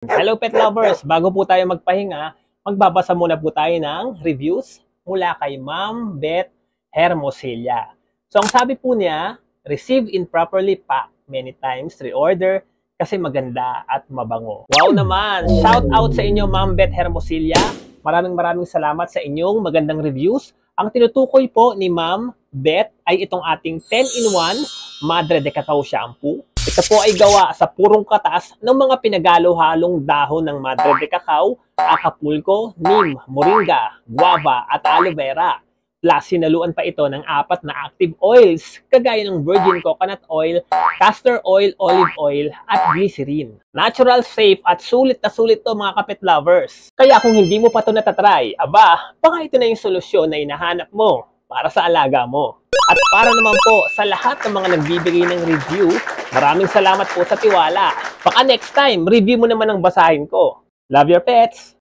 Hello pet lovers! Bago po tayo magpahinga, magbabasa muna po tayo ng reviews mula kay Ma'am Beth Hermosilla. So ang sabi po niya, receive improperly packed, many times reorder kasi maganda at mabango. Wow naman! Shout out sa inyo Ma'am Beth Hermosilla. Maraming salamat sa inyong magandang reviews. Ang tinutukoy po ni Ma'am Beth ay itong ating 10-in-1 Madre de Cacao Shampoo. Ito po ay gawa sa purong katas ng mga pinagalo-halong dahon ng Madre de Cacao, Acapulco, Neem, Moringa, Guava at Aloe Vera. Plus, sinaluan pa ito ng 4 na active oils, kagaya ng virgin coconut oil, castor oil, olive oil, at glycerin. Natural, safe, at sulit na sulit to mga kapet lovers. Kaya kung hindi mo pa ito natatry, aba, baka ito na yung solusyon na hinahanap mo para sa alaga mo. At para naman po sa lahat ng mga nagbibigay ng review, maraming salamat po sa tiwala. Baka next time, review mo naman ang basahin ko. Love your pets!